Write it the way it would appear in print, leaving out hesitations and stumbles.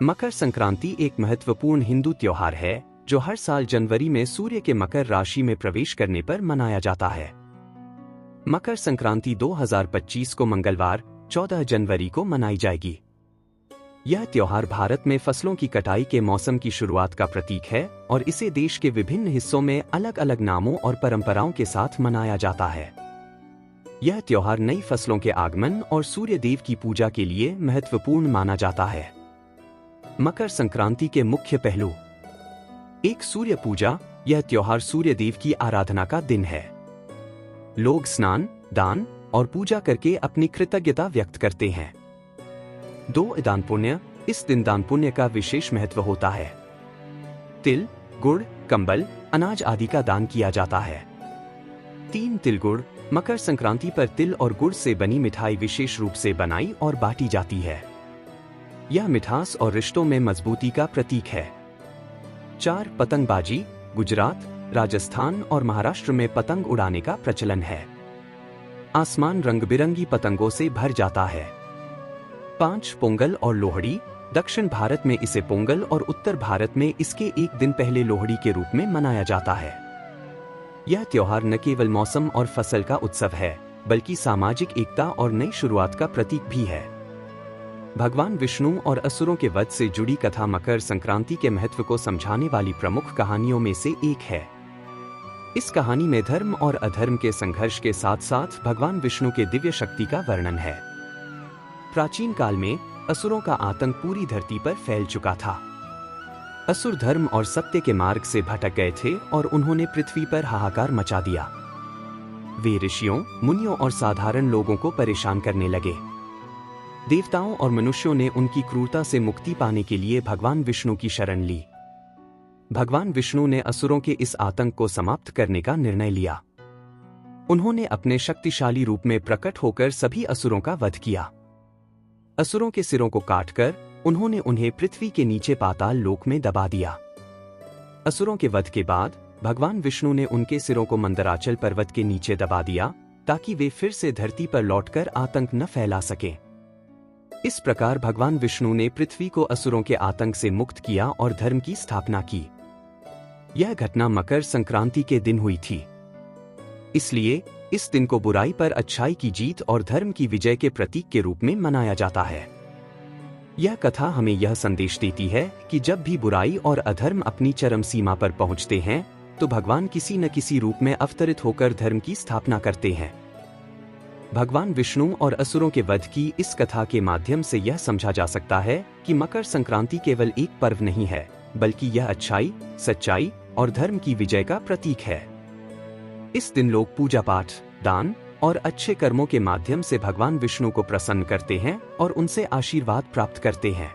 मकर संक्रांति एक महत्वपूर्ण हिंदू त्योहार है जो हर साल जनवरी में सूर्य के मकर राशि में प्रवेश करने पर मनाया जाता है। मकर संक्रांति 2025 को मंगलवार 14 जनवरी को मनाई जाएगी। यह त्योहार भारत में फसलों की कटाई के मौसम की शुरुआत का प्रतीक है और इसे देश के विभिन्न हिस्सों में अलग अलग नामों और परंपराओं के साथ मनाया जाता है। यह त्योहार नई फसलों के आगमन और सूर्य देव की पूजा के लिए महत्वपूर्ण माना जाता है। मकर संक्रांति के मुख्य पहलू। एक, सूर्य पूजा। यह त्योहार सूर्य देव की आराधना का दिन है। लोग स्नान, दान और पूजा करके अपनी कृतज्ञता व्यक्त करते हैं। 2, दान पुण्य। इस दिन दान पुण्य का विशेष महत्व होता है। तिल, गुड़, कंबल, अनाज आदि का दान किया जाता है। 3, तिल गुड़। मकर संक्रांति पर तिल और गुड़ से बनी मिठाई विशेष रूप से बनाई और बांटी जाती है। यह मिठास और रिश्तों में मजबूती का प्रतीक है। 4, पतंगबाजी। गुजरात, राजस्थान और महाराष्ट्र में पतंग उड़ाने का प्रचलन है। आसमान रंग बिरंगी पतंगों से भर जाता है। 5, पोंगल और लोहड़ी। दक्षिण भारत में इसे पोंगल और उत्तर भारत में इसके एक दिन पहले लोहड़ी के रूप में मनाया जाता है। यह त्योहार न केवल मौसम और फसल का उत्सव है, बल्कि सामाजिक एकता और नई शुरुआत का प्रतीक भी है। भगवान विष्णु और असुरों के वध से जुड़ी कथा मकर संक्रांति के महत्व को समझाने वाली प्रमुख कहानियों में से एक है। इस कहानी में धर्म और अधर्म के संघर्ष के साथ साथ भगवान विष्णु के दिव्य शक्ति का वर्णन है। प्राचीन काल में असुरों का आतंक पूरी धरती पर फैल चुका था। असुर धर्म और सत्य के मार्ग से भटक गए थे और उन्होंने पृथ्वी पर हाहाकार मचा दिया। वे ऋषियों, मुनियों और साधारण लोगों को परेशान करने लगे। देवताओं और मनुष्यों ने उनकी क्रूरता से मुक्ति पाने के लिए भगवान विष्णु की शरण ली। भगवान विष्णु ने असुरों के इस आतंक को समाप्त करने का निर्णय लिया। उन्होंने अपने शक्तिशाली रूप में प्रकट होकर सभी असुरों का वध किया। असुरों के सिरों को काटकर उन्होंने उन्हें पृथ्वी के नीचे पाताल लोक में दबा दिया। असुरों के वध के बाद भगवान विष्णु ने उनके सिरों को मंदराचल पर्वत के नीचे दबा दिया ताकि वे फिर से धरती पर लौटकर आतंक न फैला सकें। इस प्रकार भगवान विष्णु ने पृथ्वी को असुरों के आतंक से मुक्त किया और धर्म की स्थापना की। यह घटना मकर संक्रांति के दिन हुई थी। इसलिए इस दिन को बुराई पर अच्छाई की जीत और धर्म की विजय के प्रतीक के रूप में मनाया जाता है। यह कथा हमें यह संदेश देती है कि जब भी बुराई और अधर्म अपनी चरम सीमा पर पहुंचते हैं, तो भगवान किसी न किसी रूप में अवतरित होकर धर्म की स्थापना करते हैं। भगवान विष्णु और असुरों के वध की इस कथा के माध्यम से यह समझा जा सकता है कि मकर संक्रांति केवल एक पर्व नहीं है, बल्कि यह अच्छाई, सच्चाई और धर्म की विजय का प्रतीक है। इस दिन लोग पूजा पाठ, दान और अच्छे कर्मों के माध्यम से भगवान विष्णु को प्रसन्न करते हैं और उनसे आशीर्वाद प्राप्त करते हैं।